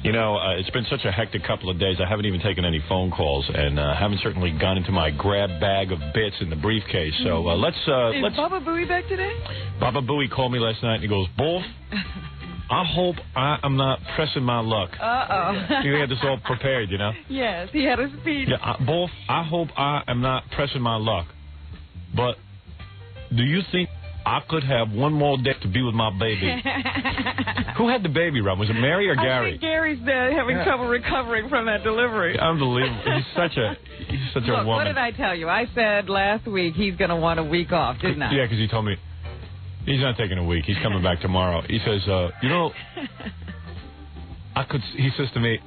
You know, it's been such a hectic couple of days. I haven't even taken any phone calls, and haven't certainly gone into my grab bag of bits in the briefcase. So let's. Is Baba Booey back today? Baba Booey called me last night, and he goes, "Wolf, I hope I'm not pressing my luck." Uh-oh. He had this all prepared, you know. Yes, he had a speech. Yeah, Wolf, I hope I am not pressing my luck, but do you think I could have one more day to be with my baby? Who had the baby, Rob? Was it Mary or Gary? I think Gary's having trouble recovering from that delivery. Unbelievable. He's such a woman. What did I tell you? I said last week he's going to want a week off, didn't I? Yeah, because he told me he's not taking a week. He's coming back tomorrow. He says, you know, he says to me,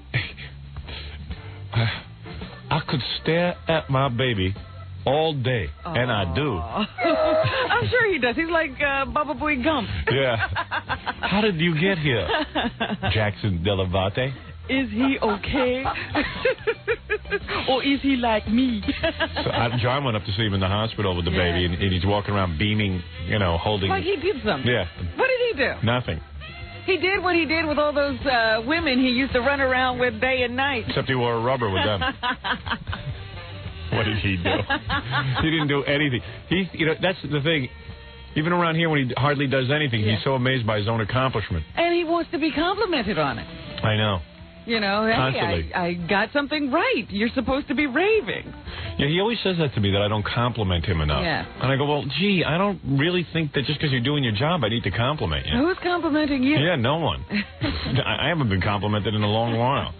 I could stare at my baby all day, and I do. I'm sure he does. He's like Baba Booey Gump. Yeah. How did you get here, Jackson Delavate? Is he okay? Or is he like me? So John went up to see him in the hospital with the baby, and he's walking around beaming, you know, holding... Like he did something. Yeah. What did he do? Nothing. He did what he did with all those women he used to run around with day and night. Except he wore a rubber with them. What did he do? He didn't do anything. You know, that's the thing. Even around here, when he hardly does anything, he's so amazed by his own accomplishment. And he wants to be complimented on it. I know. You know, Constantly. Hey, I got something right. You're supposed to be raving. Yeah, he always says that to me, that I don't compliment him enough. Yeah. And I go, well, gee, I don't really think that just because you're doing your job, I need to compliment you. Who's complimenting you? Yeah, no one. I haven't been complimented in a long while.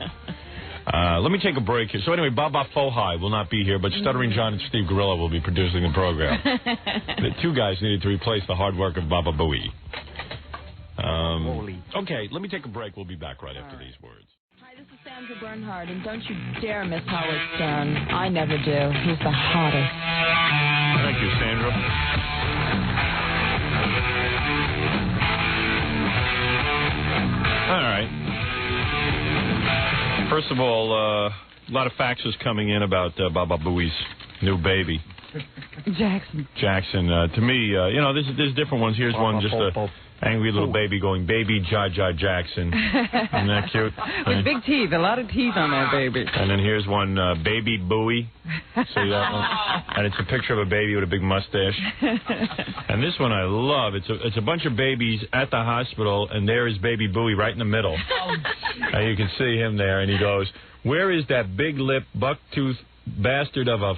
Let me take a break here. So anyway, Baba Fohai will not be here, but Stuttering John and Steve Gorilla will be producing the program. The two guys needed to replace the hard work of Baba Booey. Okay, let me take a break. We'll be back right after these words. Hi, this is Sandra Bernhard, and don't you dare miss Howard Stern. I never do. He's the hottest. Thank you, Sandra. All right. First of all, a lot of faxes coming in about Baba Booey's new baby. Jackson. To me, you know, there's different ones. Here's one, just a angry little baby going, "Baby Jaja Jackson." Isn't that cute? With big teeth, a lot of teeth on that baby. And then here's one, Baby Booey. See that one? And it's a picture of a baby with a big mustache. And this one I love. It's a bunch of babies at the hospital, and there is Baby Booey right in the middle. And you can see him there, and he goes, "Where is that big lip, buck-toothed bastard of a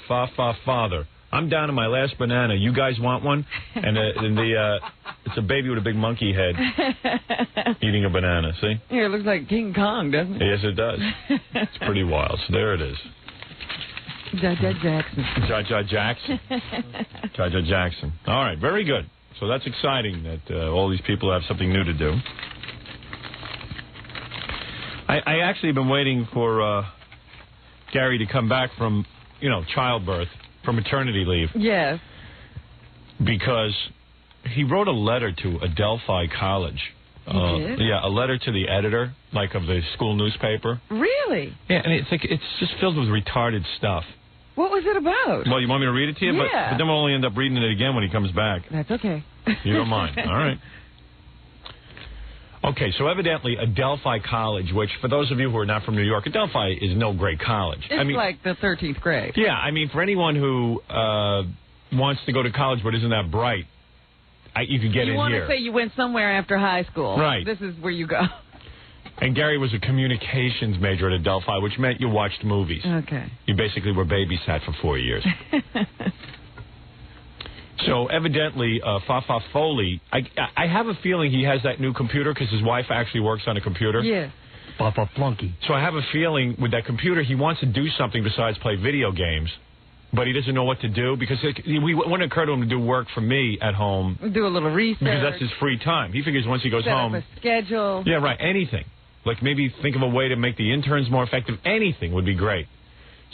father? I'm down to my last banana. You guys want one?" And it's a baby with a big monkey head eating a banana. See? Yeah, it looks like King Kong, doesn't it? Yes, it does. It's pretty wild. So there it is. Jaja Jackson. Jaja Jackson. Jaja Jackson. All right, very good. So that's exciting that all these people have something new to do. I actually have been waiting for Gary to come back from, you know, childbirth, from maternity leave. Yes. Because he wrote a letter to Adelphi College. He did? Yeah, a letter to the editor, like of the school newspaper. Really? Yeah, and it's just filled with retarded stuff. What was it about? Well, you want me to read it to you? Yeah. But then we'll only end up reading it again when he comes back. That's okay. You don't mind. All right. Okay, so evidently Adelphi College, which for those of you who are not from New York, Adelphi is no great college. It's like the 13th grade. Yeah, I mean, for anyone who wants to go to college but isn't that bright, you could get in here. You want to say you went somewhere after high school. Right. This is where you go. And Gary was a communications major at Adelphi, which meant you watched movies. Okay. You basically were babysat for 4 years. So evidently, Fafa Foley, I have a feeling he has that new computer because his wife actually works on a computer. Yeah. Papa Flunky. So I have a feeling with that computer, he wants to do something besides play video games, but he doesn't know what to do because it wouldn't occur to him to do work for me at home. Do a little research. Because that's his free time. He figures once he goes home. Set up a schedule. Yeah, right. Anything. Like maybe think of a way to make the interns more effective. Anything would be great.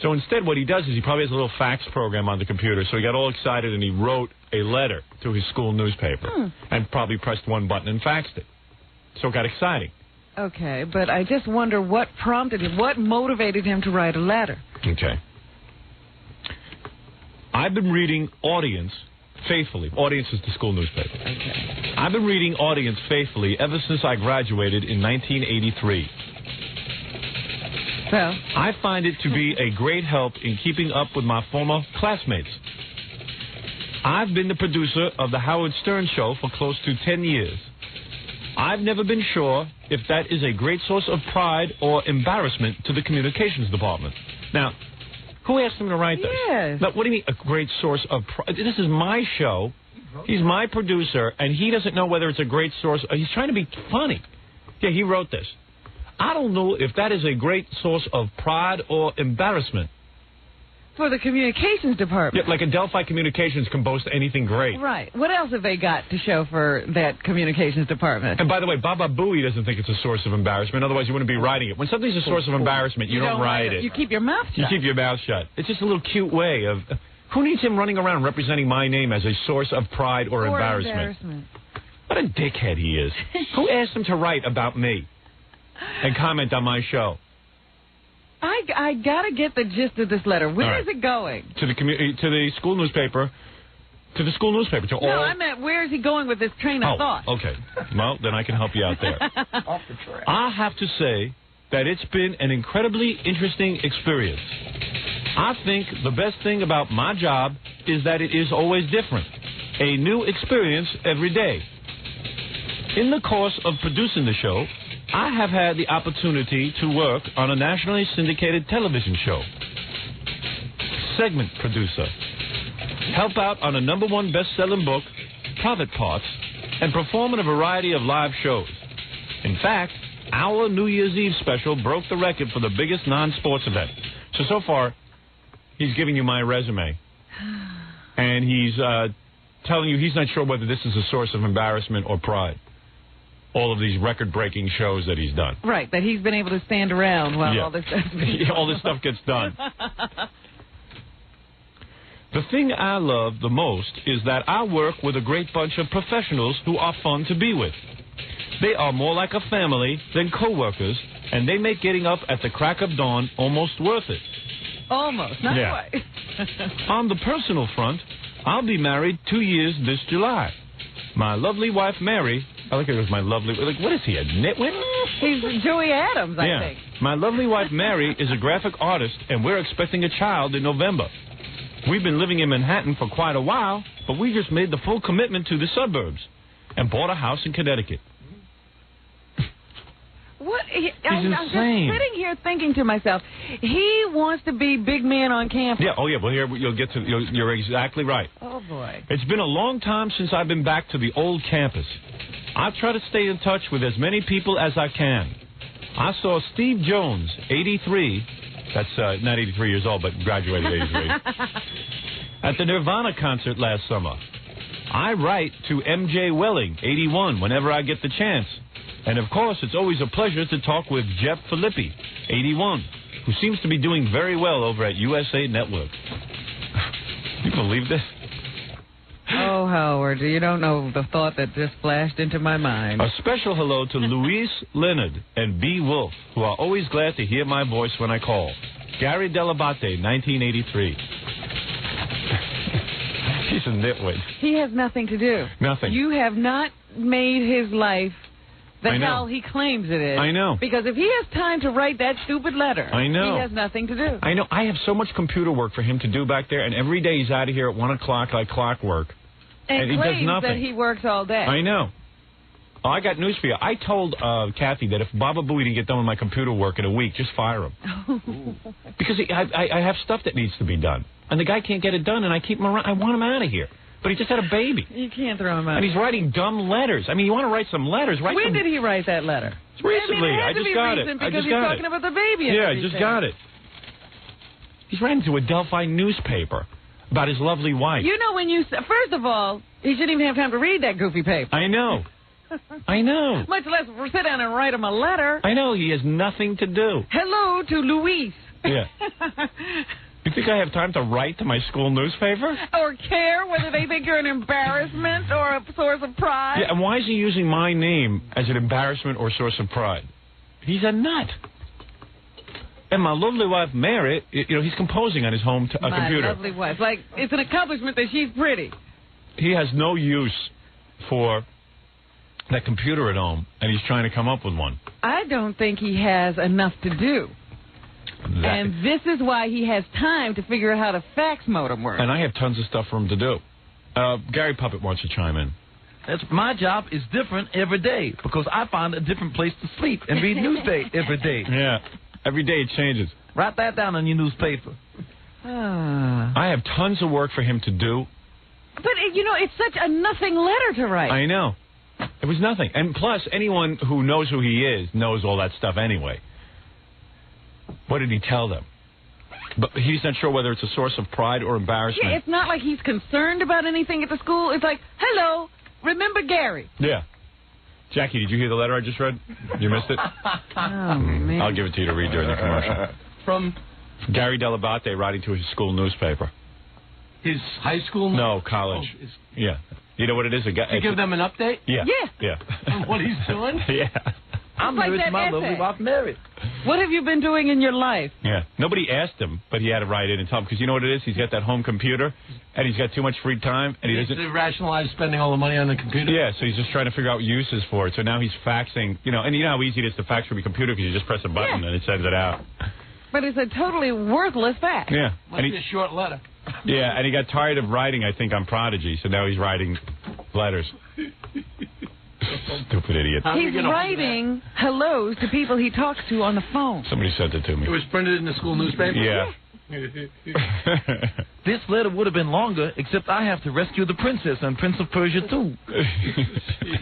So instead what he does is he probably has a little fax program on the computer. So he got all excited and he wrote a letter to his school newspaper and probably pressed one button and faxed it. So it got exciting. Okay, but I just wonder what prompted him, what motivated him to write a letter. Okay. I've been reading Audience faithfully. Audience is the school newspaper. Okay. I've been reading Audience faithfully ever since I graduated in 1983. So? I find it to be a great help in keeping up with my former classmates. I've been the producer of the Howard Stern Show for close to 10 years. I've never been sure if that is a great source of pride or embarrassment to the communications department. Now, who asked him to write this? Yes. Now, what do you mean, a great source of pride? This is my show. He's my producer, and he doesn't know whether it's a great source. He's trying to be funny. Yeah, he wrote this. I don't know if that is a great source of pride or embarrassment. For the communications department. Yeah, like Adelphi Communications can boast anything great. Right. What else have they got to show for that communications department? And by the way, Baba Booey doesn't think it's a source of embarrassment. Otherwise, you wouldn't be writing it. When something's a source of embarrassment, you don't write it. You keep your mouth shut. You keep your mouth shut. It's just a little cute way of... Who needs him running around representing my name as a source of pride or embarrassment? What a dickhead he is. Who asked him to write about me and comment on my show? I got to get the gist of this letter. Where is it going? To the school newspaper. To the school newspaper. To all... No, I meant where is he going with this train of thought? Okay. Well, then I can help you out there. Off the track. I have to say that it's been an incredibly interesting experience. I think the best thing about my job is that it is always different. A new experience every day. In the course of producing the show, I have had the opportunity to work on a nationally syndicated television show. Segment producer. Help out on a #1 best-selling book, Private Parts, and perform in a variety of live shows. In fact, our New Year's Eve special broke the record for the biggest non-sports event. So far, he's giving you my resume. And he's telling you he's not sure whether this is a source of embarrassment or pride. All of these record-breaking shows that he's done. Right, that he's been able to stand around while all this stuff all this stuff gets done. The thing I love the most is that I work with a great bunch of professionals who are fun to be with. They are more like a family than co-workers, and they make getting up at the crack of dawn almost worth it. Almost, not quite. On the personal front, I'll be married 2 years this July. My lovely wife, Mary... I like it was my lovely... Like, what is he, a nitwit? He's Joey Adams, I think. My lovely wife, Mary, is a graphic artist, and we're expecting a child in November. We've been living in Manhattan for quite a while, but we just made the full commitment to the suburbs and bought a house in Connecticut. What? I'm just sitting here thinking to myself, he wants to be big man on campus. Yeah, well, here you'll get to... You're exactly right. Oh, boy. It's been a long time since I've been back to the old campus. I try to stay in touch with as many people as I can. I saw Steve Jones, 83. That's not 83 years old, but graduated 83. At the Nirvana concert last summer. I write to M.J. Welling, 81, whenever I get the chance. And, of course, it's always a pleasure to talk with Jeff Filippi, 81, who seems to be doing very well over at USA Network. You believe this? Oh, Howard, you don't know the thought that just flashed into my mind. A special hello to Louise Leonard and B. Wolf, who are always glad to hear my voice when I call. Gary Delabate, 1983. He's a nitwit. He has nothing to do. Nothing. You have not made his life the hell he claims it is. I know. Because if he has time to write that stupid letter, I know. he has nothing to do. I know. I have so much computer work for him to do back there, and every day he's out of here at 1 o'clock like clockwork. And he claims does nothing. that he works all day. I know. Oh, I got news for you. I told Kathy that if Baba Booey didn't get done with my computer work in a week, just fire him. Because I have stuff that needs to be done. And the guy can't get it done, and I keep him around. I want him out of here. But he just had a baby. You can't throw him out. And he's writing dumb letters. I mean, you want to write some letters. When did he write that letter? Recently. I just got it. Because he's talking about the baby. Yeah, I just got it. He's writing to a Delphi newspaper about his lovely wife. You know, when you... First of all, he shouldn't even have time to read that goofy paper. I know. I know. Much less sit down and write him a letter. I know. He has nothing to do. Hello to Luis. Yeah. You think I have time to write to my school newspaper? Or care whether they think you're an embarrassment or a source of pride? Yeah, and why is he using my name as an embarrassment or source of pride? He's a nut. And my lovely wife, Mary, you know, he's composing on his home computer. My lovely wife. Like, it's an accomplishment that she's pretty. He has no use for that computer at home, and he's trying to come up with one. I don't think he has enough to do. And this is why he has time to figure out how the fax modem works. And I have tons of stuff for him to do. Gary Puppet wants to chime in. My job is different every day because I find a different place to sleep and read newspaper every day. Yeah. Every day it changes. Write that down on your newspaper. I have tons of work for him to do. But, it's such a nothing letter to write. I know. It was nothing. And plus, anyone who knows who he is knows all that stuff anyway. What did he tell them? But he's not sure whether it's a source of pride or embarrassment. Yeah, it's not like he's concerned about anything at the school. It's like, hello, remember Gary? Yeah. Jackie, did you hear the letter I just read? You missed it? Oh, man. I'll give it to you to read during the commercial. From Gary Delabate writing to his school newspaper. his high school? No, college. Oh, yeah. You know what it is? To give them an update? Yeah. Yeah. Yeah. On what he's doing? Yeah. I'm like married that to my essay. lovely wife, Mary. What have you been doing in your life? Yeah. Nobody asked him, but he had to write in and tell him, because you know what it is? He's got that home computer, and he's got too much free time, and he Needs doesn't... to rationalize spending all the money on the computer? Yeah, so he's just trying to figure out uses for it. So now he's faxing, and you know how easy it is to fax from your computer because you just press a button and it sends it out. But it's a totally worthless fax. Yeah. Must be a short letter. Yeah, and he got tired of writing, I think, on Prodigy, so now he's writing letters. Stupid idiot. How do we He's get a hold of writing hellos to people he talks to on the phone. Somebody sent it to me. that? It was printed in the school newspaper? Yeah. This letter would have been longer, except I have to rescue the princess on Prince of Persia too.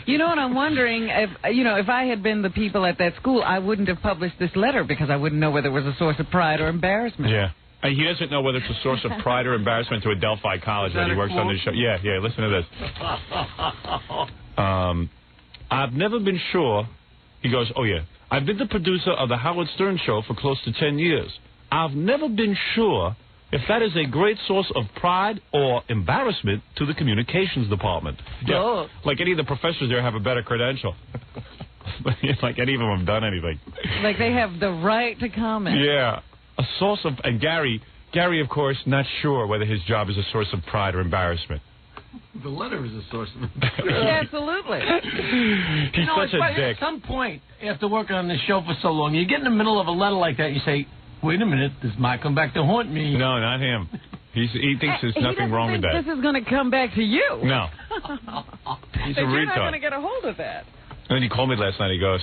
You know what I'm wondering? If I had been the people at that school, I wouldn't have published this letter because I wouldn't know whether it was a source of pride or embarrassment. Yeah. He doesn't know whether it's a source of pride or embarrassment to Adelphi College that he works on this show. Yeah, listen to this. I've never been sure. He goes, I've been the producer of the Howard Stern Show for close to 10 years. I've never been sure if that is a great source of pride or embarrassment to the communications department. Yeah, like any of the professors there have a better credential. Like any of them have done anything. Like they have the right to comment. Yeah. A source of... And Gary, of course, not sure whether his job is a source of pride or embarrassment. The letter is a source of Yeah, absolutely. He's such a dick. At some point, after working on this show for so long, you get in the middle of a letter like that, you say, wait a minute, this might come back to haunt me. No, not him. He thinks there's nothing wrong with that. This is going to come back to you. No. He's a You're not going retard. to get a hold of that. And then he called me last night. He goes,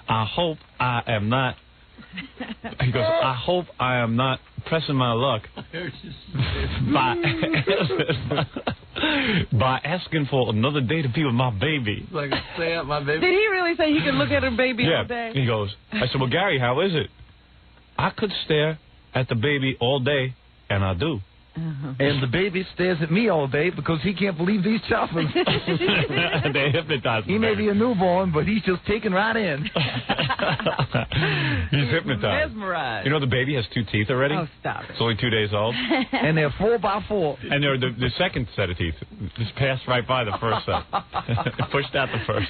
I hope I am not... He goes, I hope I am not pressing my luck by asking for another day to be with my baby. Like, stay up, my baby. Did he really say he could look at her baby all day? He goes, I said, well, Gary, how is it? I could stare at the baby all day, and I do. And the baby stares at me all day because he can't believe these choppers. They hypnotize him. He may be a newborn, but he's just taken right in. He's hypnotized. Mesmerized. You know the baby has 2 teeth already? Oh, stop it. It's only 2 days old. And they're 4x4. And they're the second set of teeth just passed right by the first set. Pushed out the first.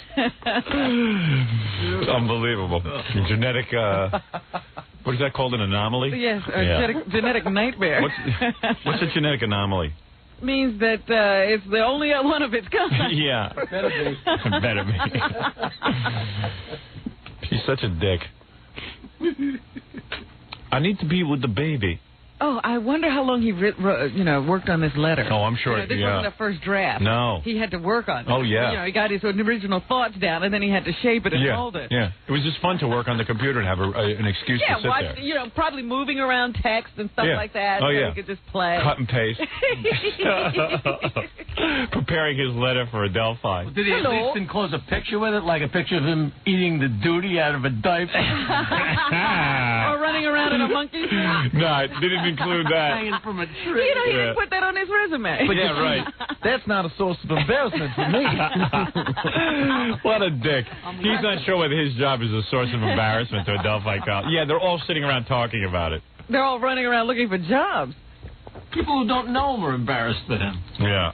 It's unbelievable. Genetic, what is that called, an anomaly? Yes, a genetic nightmare. What's a genetic anomaly? Means that it's the only one of its kind. Yeah. Better be. Better be. He's such a dick. I need to be with the baby. Oh, I wonder how long he worked on this letter. Oh, I'm sure. This wasn't a first draft. No. He had to work on it. Oh, yeah. He got his original thoughts down, and then he had to shape it and mold it. Yeah. It was just fun to work on the computer and have an excuse to sit there. Probably moving around text and stuff like that. Oh, so yeah. he could just play. Cut and paste. Preparing his letter for Adelphi. Did he at least enclose a picture with it, like a picture of him eating the duty out of a diaper? Or running around in a monkey suit? No, it didn't include that. Hanging from a tree. He didn't put that on his resume. But Yeah, right. That's not a source of embarrassment for me. What a dick. He's not sure whether his job is a source of embarrassment to Adelphi College. Yeah, they're all sitting around talking about it. They're all running around looking for jobs. People who don't know him are embarrassed at him. Yeah.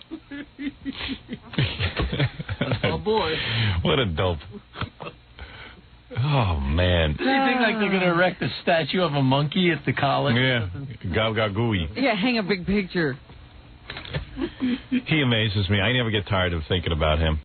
Oh, boy. What a dope. Oh, man. Do you think like they're going to erect a statue of a monkey at the college? Yeah. Gagagooey. Yeah, hang a big picture. He amazes me. I never get tired of thinking about him.